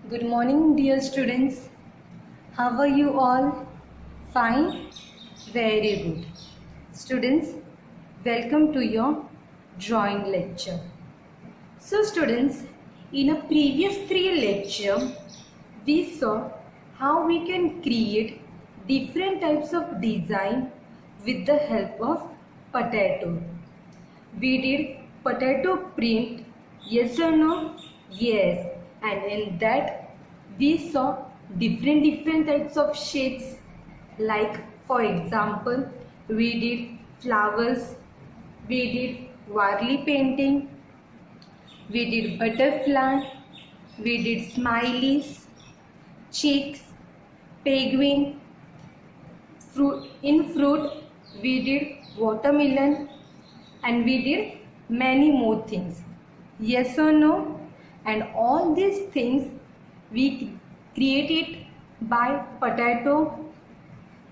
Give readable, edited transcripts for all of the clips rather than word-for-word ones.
Good morning, dear students. How are you all? Fine? Very good. Students, welcome to your drawing lecture. So students, in a previous 3 lectures, we saw how we can create different types of design with the help of potato. We did potato print, yes or no? Yes. And in that we saw different types of shapes, like for example we did flowers, we did Warli painting, we did butterfly, we did smileys, chicks, penguin, fruit we did watermelon, and we did many more things, yes or no? And all these things we created by potato,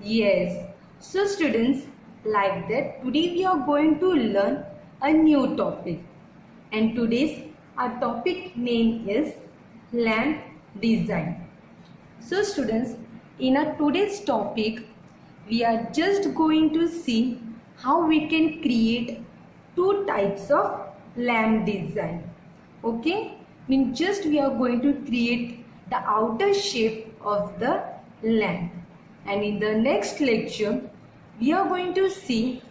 yes. So students, like that today we are going to learn a new topic, and today's our topic name is lamp design. So students, in our today's topic we are just going to see how we can create two types of lamp design. Okay, just we are going to create the outer shape of the lamp, and in the next lecture we are going to see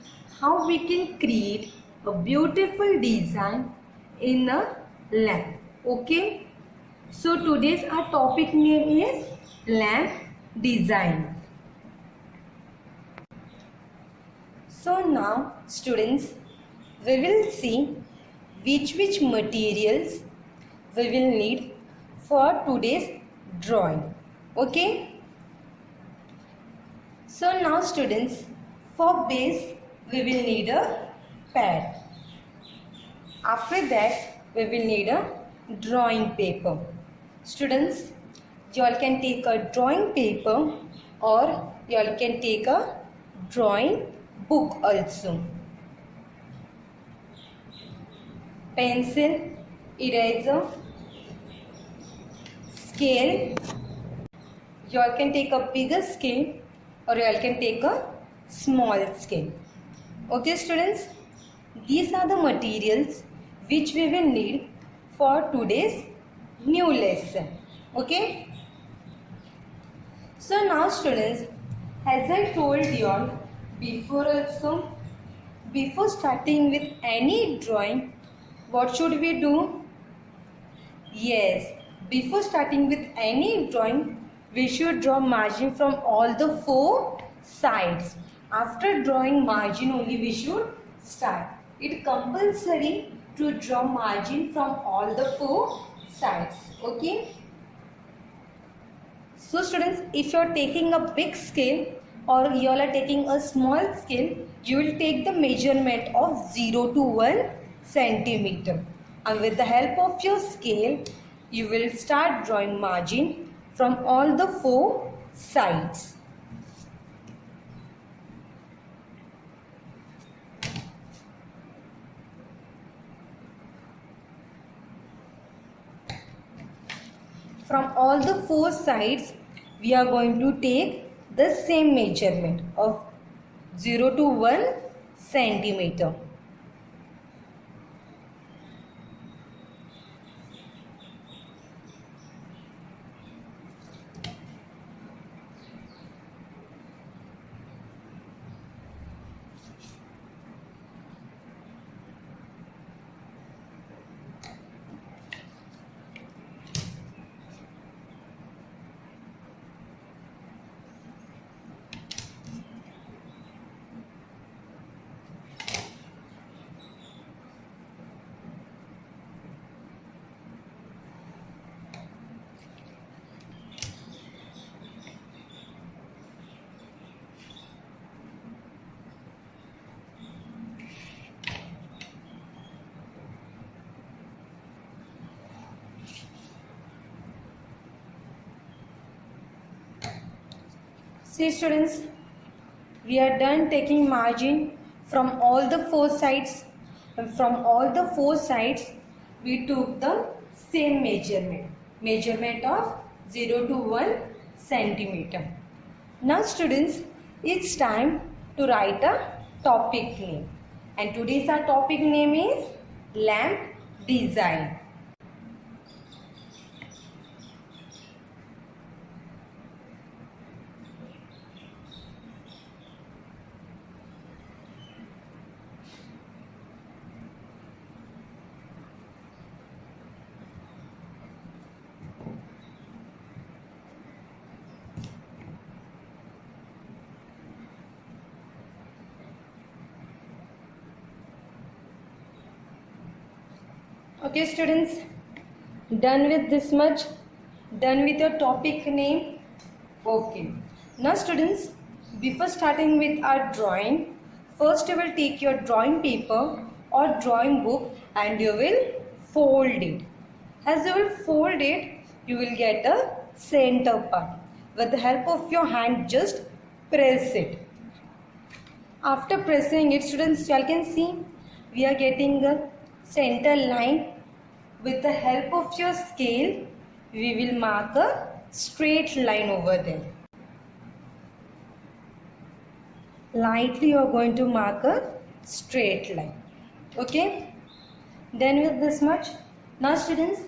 how we can create a beautiful design in a lamp. Okay, so today's our topic name is lamp design. So now students, we will see which materials we will need for today's drawing. Okay, so now students, for base we will need a pad. After that we will need a drawing paper. Students, you all can take a drawing paper or you all can take a drawing book also. Pencil, eraser, scale. You all can take a bigger scale or you all can take a small scale. Okay students, these are the materials which we will need for today's new lesson. Okay, so now students, as I told you all before also, before starting with any drawing, what should we do? Yes, before starting with any drawing, we should draw margin from all the 4 sides. After drawing margin only we should start. It compulsory to draw margin from all the 4 sides. Okay. So students, if you are taking a big scale or you all are taking a small scale, you will take the measurement of 0 to 1 centimeter, and with the help of your scale you will start drawing margin from all the 4 sides. From all the 4 sides we are going to take the same measurement of 0 to 1 centimeter. See students, we are done taking margin from all the 4 sides. And from all the 4 sides we took the same measurement. measurement of 0 to 1 centimeter. Now students, it's time to write a topic name, and today's our topic name is lamp design. Okay students, done with this much, done with your topic name. Okay, now students, before starting with our drawing, first you will take your drawing paper or drawing book and you will fold it. As you will fold it, you will get a center part. With the help of your hand, just press it. After pressing it, students, you can see we are getting a center line. With the help of your scale, we will mark a straight line over there. Lightly you are going to mark a straight line. Okay, done with this much. Now students,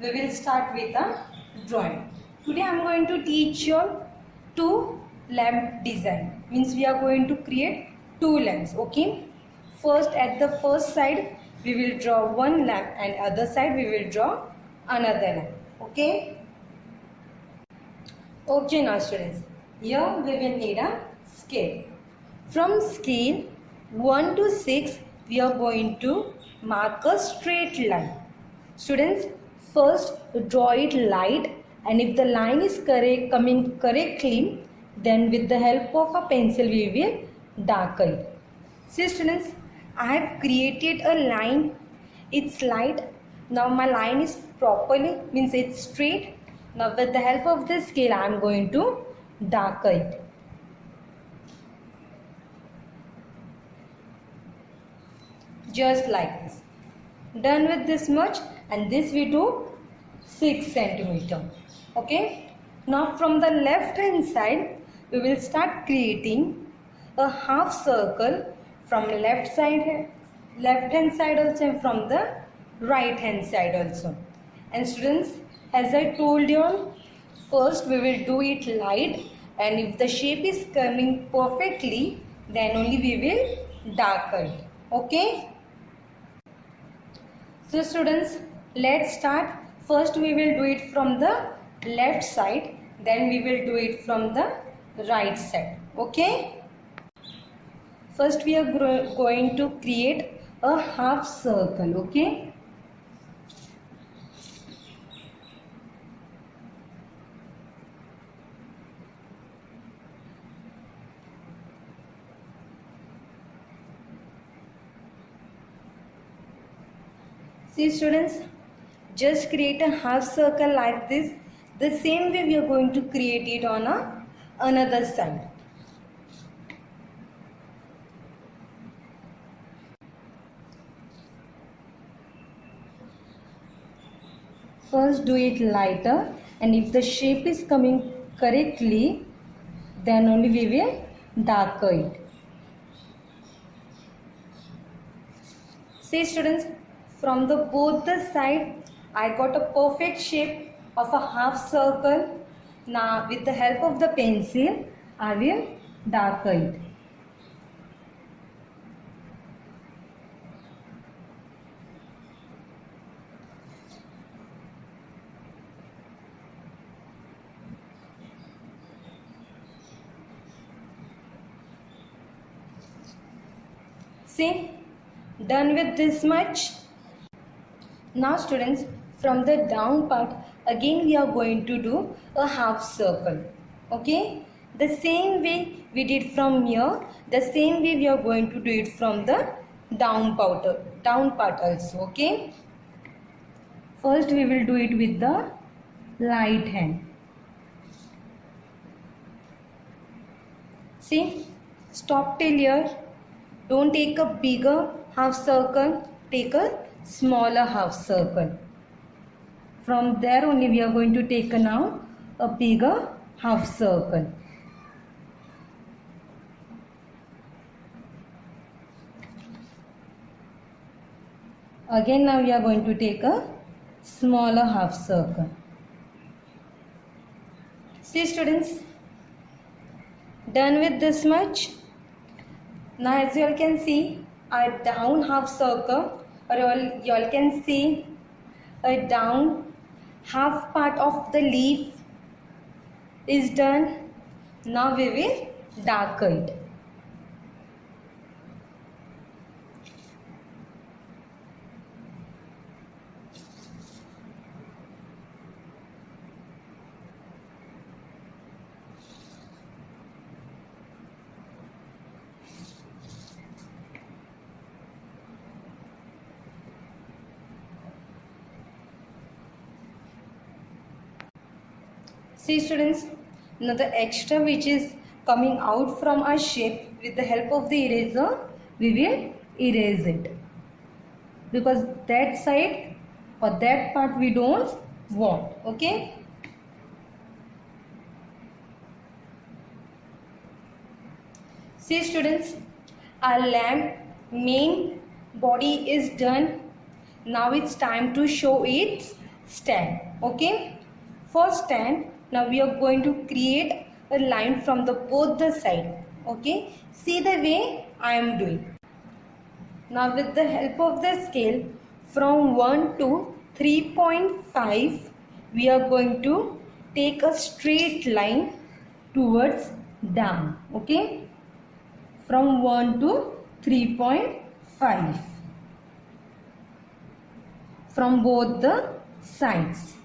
we will start with a drawing. Today I am going to teach you two lamp design. Means we are going to create two lamps. Okay, first at the first side we will draw one lamp and other side we will draw another lamp. Okay. Okay, now students, here we will need a scale. From scale 1 to 6 we are going to mark a straight line. Students, first draw it light, and if the line is coming correctly, then with the help of a pencil we will darken it. See students, I have created a line. It's light. Now my line is properly, means it's straight. Now with the help of the scale I am going to darken it. Just like this. Done with this much, and this we do 6 centimeter. Okay. Now from the left hand side we will start creating a half circle from left hand side also, and from the right hand side also. And students, as I told you all, first we will do it light, and if the shape is coming perfectly, then only we will darken it. Okay. So students, let's start. First we will do it from the left side, then we will do it from the right side. Okay. First we are going to create a half circle. Okay. See students, just create a half circle like this. The same way we are going to create it on another side. First do it lighter, and if the shape is coming correctly, then only we will darken it. See students, from the both the side I got a perfect shape of a half circle. Now with the help of the pencil I will darken it. See, done with this much. Now students, from the down part again we are going to do a half circle. Okay, the same way we did from here, the same way we are going to do it from the down part also. Okay, first we will do it with the right hand. See, stop till here. Don't take a bigger half circle, take a smaller half circle. From there only we are going to take now a bigger half circle. Again now we are going to take a smaller half circle. See students, done with this much. Now as you all can see, a down half circle, or you all can see a down half part of the leaf is done. Now we will darken it. See students, now the extra which is coming out from our shape, with the help of the eraser, we will erase it. Because that side or that part we don't want. Okay. See students, our lamp main body is done. Now it's time to show its stand. Okay. For stand, now we are going to create a line from the both the side. Okay. See the way I am doing. Now with the help of the scale, from 1 to 3.5, we are going to take a straight line towards down. Okay. From 1 to 3.5. From both the sides.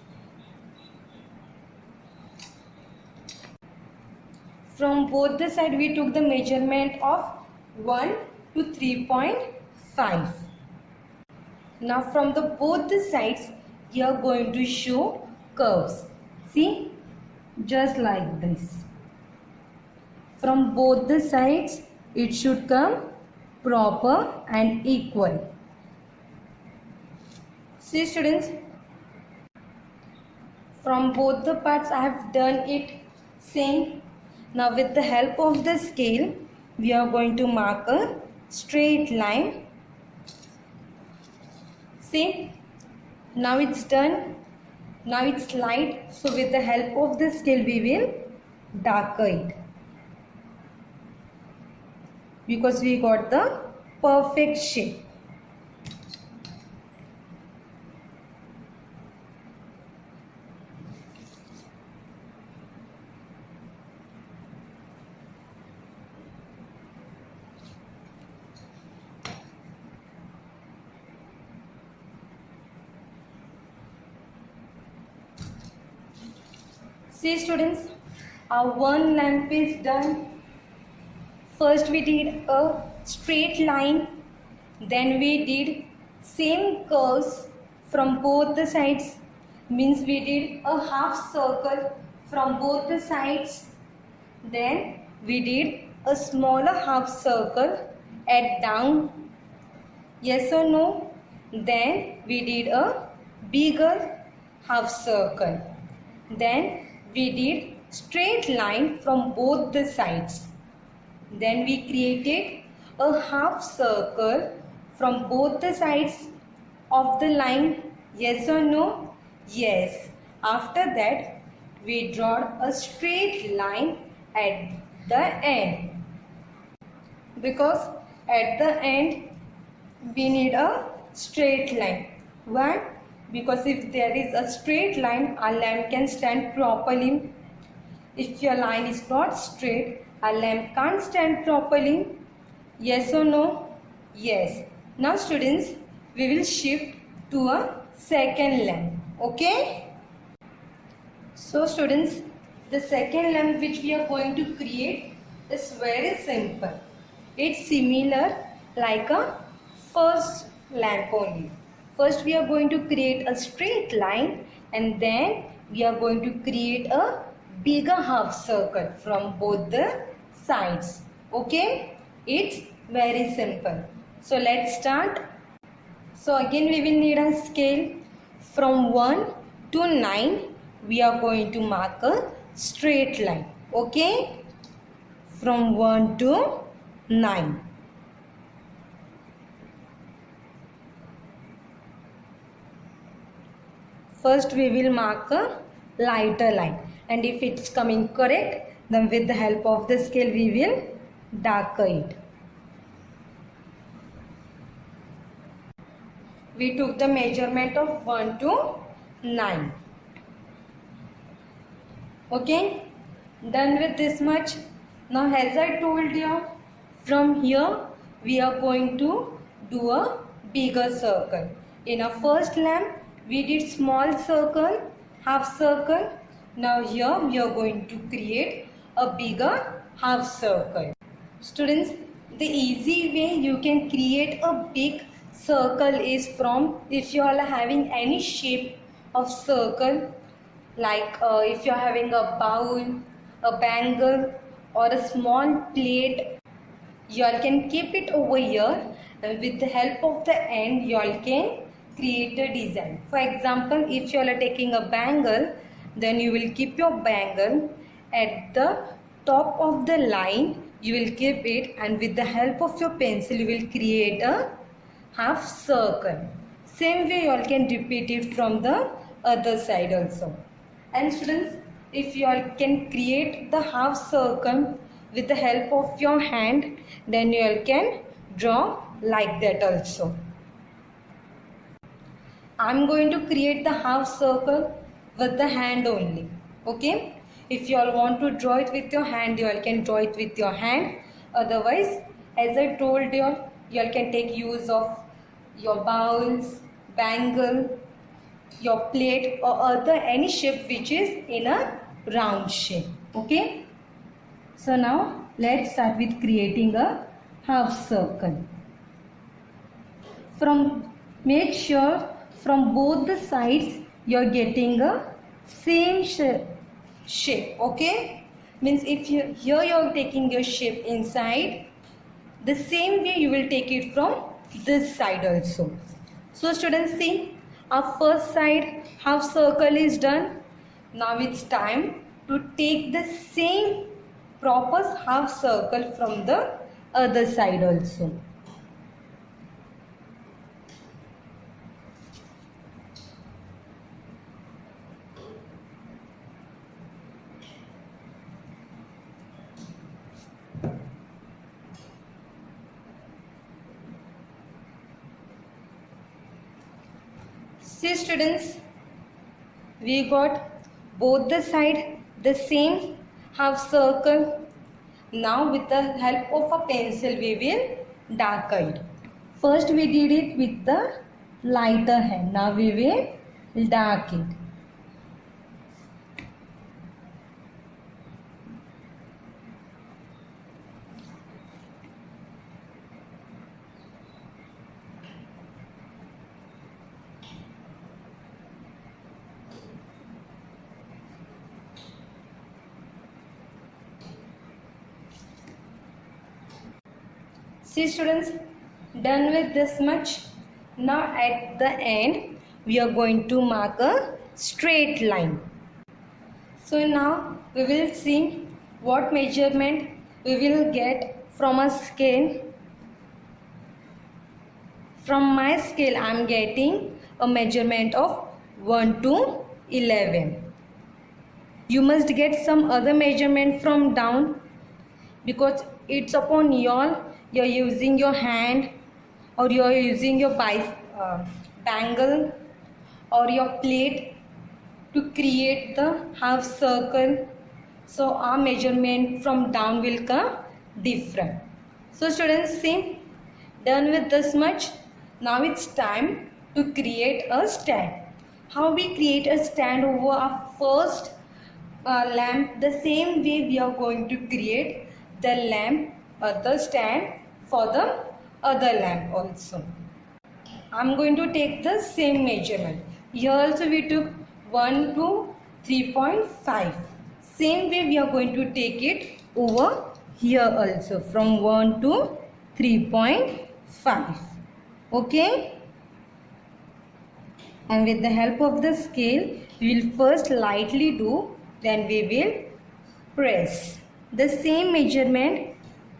From both the side we took the measurement of 1 to 3.5. Now from the both the sides you are going to show curves. See, just like this. From both the sides it should come proper and equal. See students, from both the parts I have done it same. Now with the help of the scale, we are going to mark a straight line. See, now it's done. Now it's light. So with the help of the scale, we will darken it. Because we got the perfect shape. See students, our one lamp is done. First we did a straight line, then we did same curves from both the sides, means we did a half circle from both the sides, then we did a smaller half circle at down, yes or no, then we did a bigger half circle, then we did straight line from both the sides. Then we created a half circle from both the sides of the line. Yes or no? Yes. After that, we draw a straight line at the end. Because at the end, we need a straight line. Why? Because if there is a straight line, our lamp can stand properly. If your line is not straight, our lamp can't stand properly. Yes or no? Yes. Now students, we will shift to a second lamp. Okay? So students, the second lamp which we are going to create is very simple. It's similar like a first lamp only. First we are going to create a straight line and then we are going to create a bigger half circle from both the sides. Okay? It's very simple. So let's start. So again we will need a scale from 1 to 9, we are going to mark a straight line. Okay, from 1 to 9. First we will mark a lighter line, and if it's coming correct, then with the help of the scale we will darker it. We took the measurement of 1 to 9. Okay, done with this much. Now as I told you, from here we are going to do a bigger circle. In our first lamp we did small circle, half circle. Now here we are going to create a bigger half circle. Students, the easy way you can create a big circle is from, if you are having any shape of circle, like if you are having a bowl, a bangle, or a small plate, you all can keep it over here, and with the help of the end you all can create a design. For example, if you all are taking a bangle, then you will keep your bangle at the top of the line, you will keep it, and with the help of your pencil you will create a half circle. Same way you all can repeat it from the other side also. And students, if you all can create the half circle with the help of your hand, then you all can draw like that also. I am going to create the half circle with the hand only. Okay, if you all want to draw it with your hand, you all can draw it with your hand. Otherwise, as I told you all can take use of your bowls, bangle, your plate, or other any shape which is in a round shape. Okay, so now let's start with creating a half circle. Make sure from both the sides you are getting a same shape. Okay, means if here you are taking your shape inside, the same way you will take it from this side also. So students, see, our first side half circle is done. Now it's time to take the same proper half circle from the other side also. See students, we got both the side the same half circle. Now with the help of a pencil we will darker it. First we did it with the lighter hand. Now we will dark it. See students, done with this much. Now at the end we are going to mark a straight line. So now we will see what measurement we will get from a scale. From my scale I am getting a measurement of 1 to 11. You must get some other measurement from down, because it's upon you're using your hand, or you're using your bangle or your plate to create the half circle. So our measurement from down will come different. So students, see, done with this much. Now it's time to create a stand. How we create a stand over our first lamp? The same way we are going to create the lamp the stand for the other lamp also. I am going to take the same measurement. Here also we took 1 to 3.5. Same way we are going to take it over here also, from 1 to 3.5. Okay. and with the help of the scale we will first lightly do, then we will press. The same measurement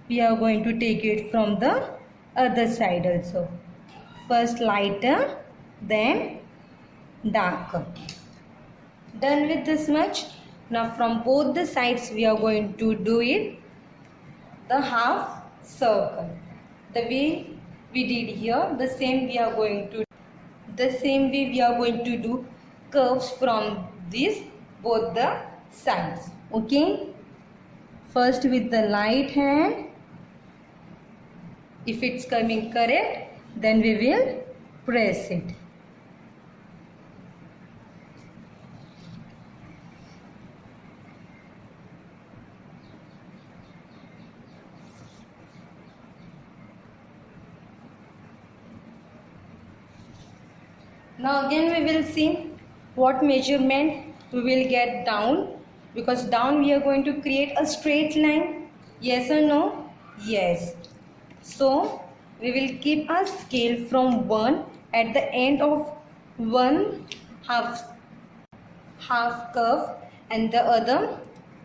we are going to take it from the other side also. First lighter, then darker. Done with this much. Now from both the sides we are going to do it the half circle. The way we did here, the same we are going to do curves from this both the sides. Okay. First with the light hand. If it's coming correct, then we will press it. Now again we will see what measurement we will get down, because down we are going to create a straight line. Yes or no? Yes. So we will keep our scale from 1 at the end of one half curve and the other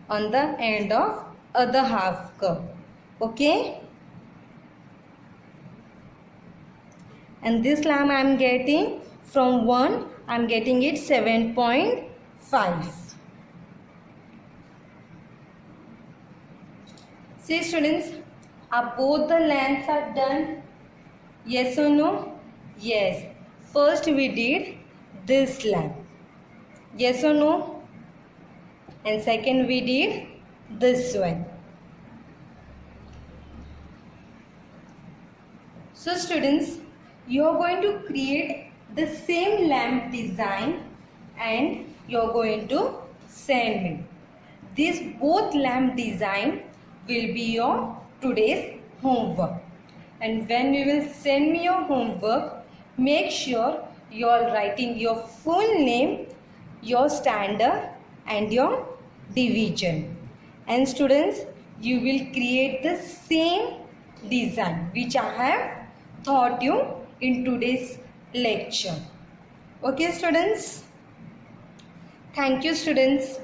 on the end of other half curve. Okay. And this lamp I am getting from 1, I am getting it 7.5. See students, are both the lengths are done? Yes or no? Yes. First we did this length. Yes or no? And second we did this one. So students, you are going to create the same lamp design and you are going to send me. This both lamp design will be your today's homework. And when you will send me your homework, make sure you are writing your full name, your standard and your division. And students, you will create the same design which I have taught you in today's lecture. Okay students? Thank you students.